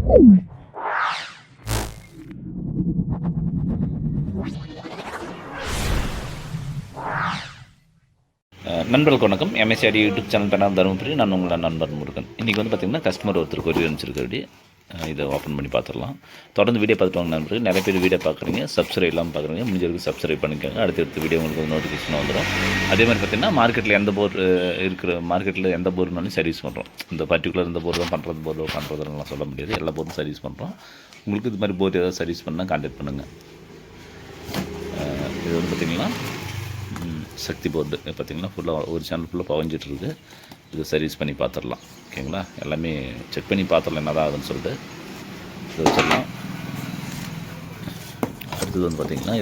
நண்பர்களுக்கு வணக்கம். எம்எஸ்சிஆடி YouTube channel banner Dharmapuri. நான் உங்களோட நண்பர் முருகன். இன்றைக்கி வந்து பார்த்திங்கன்னா கஸ்டமர் ஒருத்தர் கொரியர் அனுப்பிச்சிருக்கபடி இதை ஓப்பன் பண்ணி பார்த்துடலாம். தொடர்ந்து வீடியோ பார்த்துட்டு வாங்க நண்பர்கள். நிறைய பேர் வீடியோ பார்க்குறீங்க, சப்ஸ்கிரைப் இல்லாமல் பார்க்குறீங்க. முடிஞ்சவருக்கு சப்ஸ்கிரைப் பண்ணிக்கோங்க. அடுத்தடுத்த வீடியோ உங்களுக்கு நோட்டிஃபிகேஷன் வந்துடும். அதே மாதிரி பார்த்திங்கன்னா மார்க்கெட்டில் எந்த போர் இருக்கிற மார்க்கெட்டில் எந்த போர்னாலும் சர்வீஸ் பண்ணுறோம். இந்த பர்டிகுலர் இந்த போர் தான் பண்ணுறதுலாம் சொல்ல முடியாது. எல்லா போரும் சர்வீஸ் பண்ணுறோம். உங்களுக்கு இது மாதிரி போர் ஏதாவது சர்வீஸ் பண்ணால் கான்டாக்ட் பண்ணுங்கள். இது வந்து பார்த்திங்கன்னா சக்தி போர்டு பார்த்திங்கன்னா ஃபுல்லாக ஒரு சேனல் ஃபுல்லாக பவஞ்சிட்ருக்கு. இது சர்வீஸ் பண்ணி பார்த்துடலாம். ஓகேங்களா, எல்லாமே செக் பண்ணி பார்த்துடலாம் என்ன தான் ஆகுதுன்னு சொல்லிட்டு இது வச்சிடலாம். அடுத்தது வந்து பார்த்திங்கன்னா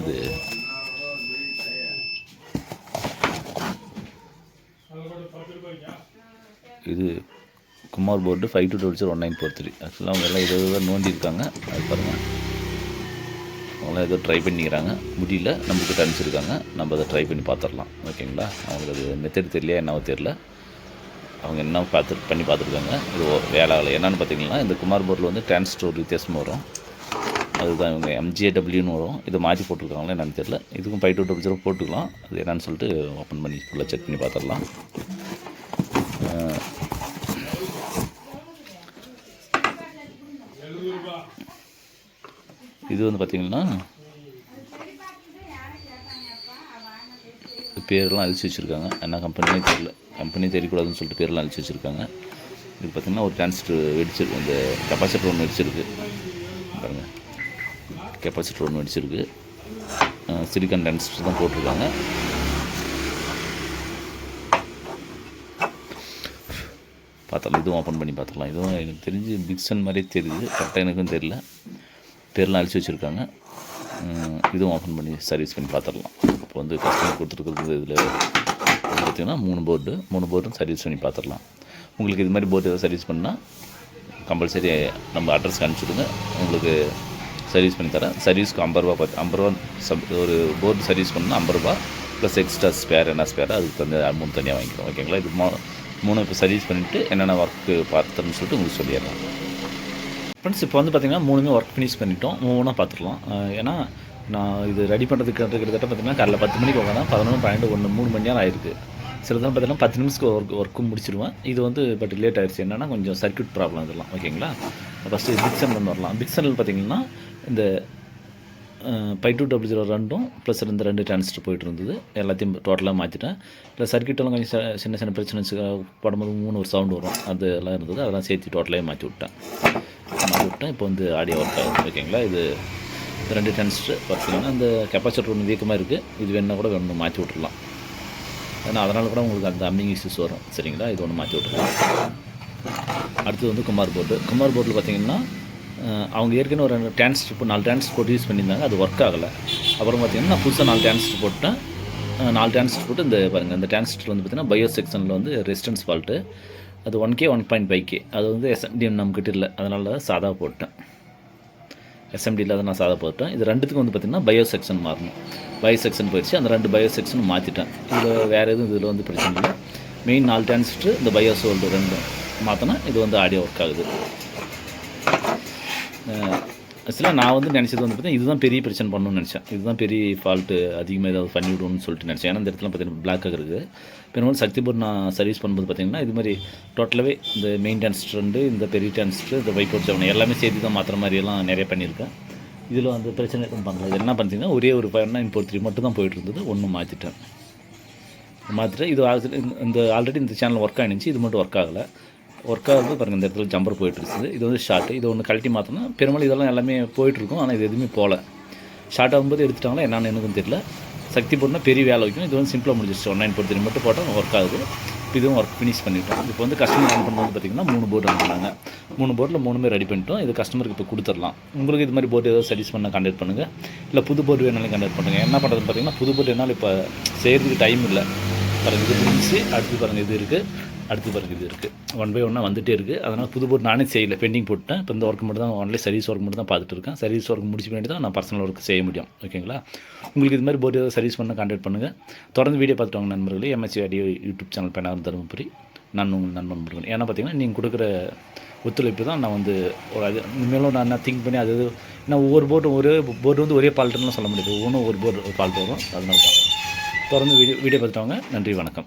இது குமார் போர்டு 52201943. ஆக்சுவலாக அவங்க எல்லாம் இதை நோண்டியிருக்காங்க. அது பாருங்கள், அவங்களாம் ஏதோ ட்ரை பண்ணிக்கிறாங்க, முடியல, நம்மக்கிட்ட அனுப்பிச்சிருக்காங்க. நம்ம அதை ட்ரை பண்ணி பார்த்துடலாம். ஓகேங்களா, அவங்களுக்கு அது மெத்தட் தெரியலையா என்னவோ தெரியல. அவங்க என்ன பண்ணி பார்த்துருக்காங்க. இது வேலை ஆகலை. என்னென்னு பார்த்தீங்கன்னா இந்த குமார் போர்டில் வந்து டிரான்ஸ்டோர் வித்தியாசமாக வரும். அதுதான் இவங்க MJWன்னு வரும். இதை மாற்றி போட்டுருக்காங்களா என்னென்னு தெரியல. இதுக்கும் 5200 போட்டுக்கலாம். அது என்னென்னு சொல்லிட்டு ஓப்பன் பண்ணி ஃபுல்லாக செக் பண்ணி பார்த்துடலாம். இது வந்து பார்த்திங்கன்னா பேரெல்லாம் அழிச்சு வச்சுருக்காங்க. என்ன கம்பெனியே தெரியல, கம்பெனி தெரியக்கூடாதுன்னு சொல்லிட்டு பேரெல்லாம் அழிச்சு வச்சுருக்காங்க. இது பார்த்திங்கன்னா ஒரு டிரான்ஸ்டர் வெடிச்சிருக்கு. இந்த கெப்பாசிட்டர் ஒன்று வெடிச்சிருக்கு பாருங்கள். கெப்பாசிட்டர் ஒன்று வெடிச்சிருக்கு. சிலிக்கான் டிரான்ஸ்டர் தான் போட்டிருக்காங்க. பார்த்தாலும் இதுவும் ஓப்பன் பண்ணி பார்த்துக்கலாம். இதுவும் எனக்கு தெரிஞ்சு பிக்சன் மாதிரியே தெரியுது. கரெக்டாக எனக்கும் தெரியல. பேரெலாம் அழிச்சு வச்சுருக்காங்க. இதுவும் ஓப்பன் பண்ணி சர்வீஸ் பண்ணி பார்த்துடலாம். இப்போ வந்து கஸ்டமர் கொடுத்துருக்குறது இதில் பார்த்திங்கன்னா 3 போர்டும் சர்வீஸ் பண்ணி பார்த்துடலாம். உங்களுக்கு இது மாதிரி போர்டு ஏதாவது சர்வீஸ் பண்ணால் கம்பல்சரி நம்ம அட்ரஸ்க்கு அனுப்பிச்சுடுங்க. உங்களுக்கு சர்வீஸ் பண்ணி தரேன். சர்வீஸ்க்கு 50 ரூபா 50 ரூபா. ஒரு போர்டு சர்வீஸ் பண்ணால் 50 ரூபா ப்ளஸ் எக்ஸ்ட்ரா ஸ்பேர் என்ன ஸ்பேரோ அதுக்கு வந்து அமௌண்ட் தனியாக வாங்கிக்கிறோம். ஓகேங்களா, இது 3 இப்போ சர்வீஸ் பண்ணிவிட்டு என்னென்ன ஒர்க்கு பார்த்துறேன்னு சொல்லிட்டு உங்களுக்கு சொல்லிடலாம். ஃப்ரெண்ட்ஸ், இப்போ வந்து பார்த்திங்கன்னா 3மே ஒர்க் ஃபினிஷ் பண்ணிட்டோம். 3 பார்த்துடலாம். ஏன்னா நான் இது ரெடி பண்ணுறதுக்கு கிட்டத்தட்ட பார்த்திங்கன்னா காலைல 10 மணிக்கு உட்காந்தா 11, 12, 1 3 மணி நேரம் ஆயிருக்கு. சில தான் பார்த்திங்கன்னா 10 நிமிஷத்துக்கு ஒர்க்கும் முடிச்சிடுவேன். இது வந்து பட் லேட் ஆகிடுச்சு. என்னென்னா கொஞ்சம் சர்க்யூட் ப்ராப்ளம் இதெல்லாம். ஓகேங்களா, ஃபஸ்ட்டு பிக்சன்லேருந்து வரலாம். பிக்சனில் பார்த்திங்கன்னா இந்த 5200 ப்ளஸ் இந்த 2 டிரான்சிஸ்டர் போய்ட்டு இருந்தது. எல்லாத்தையும் டோட்டலாக மாற்றிட்டேன். இல்லை சர்க்யூட்டெல்லாம் கொஞ்சம் சின்ன பிரச்சனை போடும்போது 3 ஒரு சவுண்டு வரும். அது எல்லாம் இருந்தது. அதெல்லாம் சேர்த்து டோட்டலாக மாற்றி விட்டேன். இப்போ வந்து ஆடியோ ஒர்க் ஆகுது. ஓகேங்களா, இது 2 டிரான்சிஸ்டர் பார்த்திங்கன்னா இந்த கெப்பாசிட்டர் ஒன்று வீக்கமாக இருக்குது. இது வேணுன்னா கூட ஒன்று மாற்றி விட்டுடலாம். ஏன்னா அதனால் கூட உங்களுக்கு அந்த அம்மிங் இஷ்யூஸ் வரும். சரிங்களா, இது ஒன்று மாற்றி விட்டுடலாம். அடுத்தது வந்து குமார் போர்டில் பார்த்திங்கன்னா அவங்க ஏற்கனவே ஒரு 4 டிரான்சிஸ்டர் போட்டு யூஸ் பண்ணியிருந்தாங்க. அது ஒர்க் ஆகலை. அப்புறம் பார்த்திங்கன்னா நான் புதுசாக 4 டிரான்சிஸ்டர் போட்டேன். 4 டிரான்சிஸ்டர் போட்டு இந்த பாருங்கள், இந்த டிரான்சிஸ்டர் வந்து பார்த்திங்கன்னா பயோ செக்ஷனில் வந்து ரெசிஸ்டன்ஸ் ஃபால்ட்டு. அது 1K 1.5K. அது வந்து SMD நம்மக்கிட்ட இல்லை, அதனால சாதா போட்டேன். SMD இல்லாத நான் சாதா போட்டேன். இது 2த்துக்கும் வந்து பார்த்திங்கன்னா பயோ செக்ஷன் மாறணும். பயோ செக்ஷன் போயிடுச்சு. அந்த 2 பயோ செக்ஷனும் மாற்றிட்டேன். இதில் வேறு எதுவும் இதில் வந்து பிரச்சனை இல்லை. மெயின் 4 டிரான்சிஸ்டர் இந்த பயோ சோல்டு 2 மாற்றினா இது வந்து ஆடியோ ஒர்க் ஆகுது. ஆக்சுவலாக நான் வந்து நினச்சது வந்து பார்த்திங்கன்னா இதுதான் பெரிய பிரச்சனை பண்ணணும்னு நினச்சேன். இதுதான் பெரிய ஃபால்ட்டு, அதிகமாக ஏதாவது பண்ணிவிடுவோம்னு சொல்லிட்டு நினச்சேன். ஏன்னா இந்த இடத்துல பார்த்திங்கன்னா பிளாக்காக இருக்குது. பெரும்பாலும் சக்தி போர்டு நான் சர்வீஸ் பண்ணும்போது பார்த்திங்கன்னா இது மாதிரி டோட்டலாகவே இந்த மெயின் டிரான்சிஸ்டர், இந்த பெரிய டிரான்சிஸ்டர், இந்த வைப்போர்ட் 7 எல்லாமே சேர்த்து தான் மாற்றுற மாதிரியெல்லாம் நிறைய பண்ணியிருக்கேன். இதில் வந்து பிரச்சனை எதுவும் பண்ணல. இது என்ன பண்ணிங்கன்னா ஒரே ஒரு 943 மட்டும் தான் போயிட்டு இருந்தது. ஒன்றும் மாற்றிட்டேன். இது இந்த ஆல்ரெடி இந்த சேனல் ஒர்க் ஆகிடுச்சு. இது மட்டும் ஒர்க் ஆகலை. ஒர்க் ஆகுது பாருங்கள். இந்த இடத்துல ஜம்பர் போயிட்டுருக்குது. இது வந்து ஷார்ட்டு. இது ஒன்று கழட்டி மாற்றினா பெரும்பாலும் இதெல்லாம் எல்லாமே போயிட்டுருக்கும். ஆனால் இது எதுவுமே போகல. ஷார்ட் ஆகும்போது எடுத்துட்டாங்களா என்னன்னு எனக்கும் தெரியல. சக்தி போர்டுனா பெரிய வேலை வைக்கும். இது வந்து சிம்பிளாக முடிஞ்சிச்சு. 1943 மட்டும் போட்டால் ஒர்க் ஆகுது. இதுவும் ஒர்க் ஃபினிஷ் பண்ணிட்டோம். இப்போ வந்து கஸ்டமர் ரன் பண்ணும்போது பார்த்திங்கன்னா 3 போர்டு அனுப்புனாங்க. 3 போர்டில் 3மே ரெடி பண்ணிட்டோம். இது கஸ்டமருக்கு இப்போ கொடுத்துடலாம். உங்களுக்கு இது மாதிரி போர்டு ஏதாவது சர்வீஸ் பண்ண கான்டாக்ட் பண்ணுங்கள். இல்லை புது போர்டு வேணாலும் கான்டாக்ட் பண்ணுங்கள். என்ன பண்ணுறதுன்னு பார்த்திங்கன்னா புது போர்டு என்னால் இப்போ செய்கிறதுக்கு டைம் இல்லை. பாருங்கள், இது முடிஞ்சு அடுத்து பாருங்கள் இது இருக்குது. அடுத்து பாருங்கள் இது இருக்குது. 1 by 1 வந்துகிட்டே இருக்குது. அதனால் புது போர்டு நானே செய்யலை, பெண்டிங் போட்டேன். இப்போ இந்த ஒர்க் மட்டும் தான் ஒன்லி சர்வீஸ் ஒர்க் மட்டும் தான் பார்த்துட்டு இருக்கேன். சர்வீஸ் ஒர்க் முடிச்சு பண்ணி தான் நான் பர்சனல் ஒர்க் செய்ய முடியும். ஓகேங்களா, உங்களுக்கு இது மாதிரி போர்டு ஏதாவது சர்வீஸ் பண்ண கான்டாக்ட் பண்ணுங்கள். தொடர்ந்து வீடியோ பார்த்துட்டு வாங்க நண்பர்களே. MSCAD YouTube channel banner Dharmapuri. நான் உங்கள் நண்பன் முருகன். ஏன்னா பார்த்தீங்கன்னா, நீங்கள் கொடுக்குற ஒத்துழைப்பு தான் நான் வந்து ஒரு அது இனிமேலும் நான் திங்க் பண்ணி அது ஏன்னா ஒவ்வொரு ஒரே போர்டு வந்து ஒரே ஃபால்ட்டுன்னுலாம் சொல்ல முடியாது. ஒவ்வொன்றும் ஒரு போர்டு ஃபால்ட் வரும். அதனால தான் தொடர்ந்து வீடியோ பார்த்துட்டு வாங்க. நன்றி, வணக்கம்.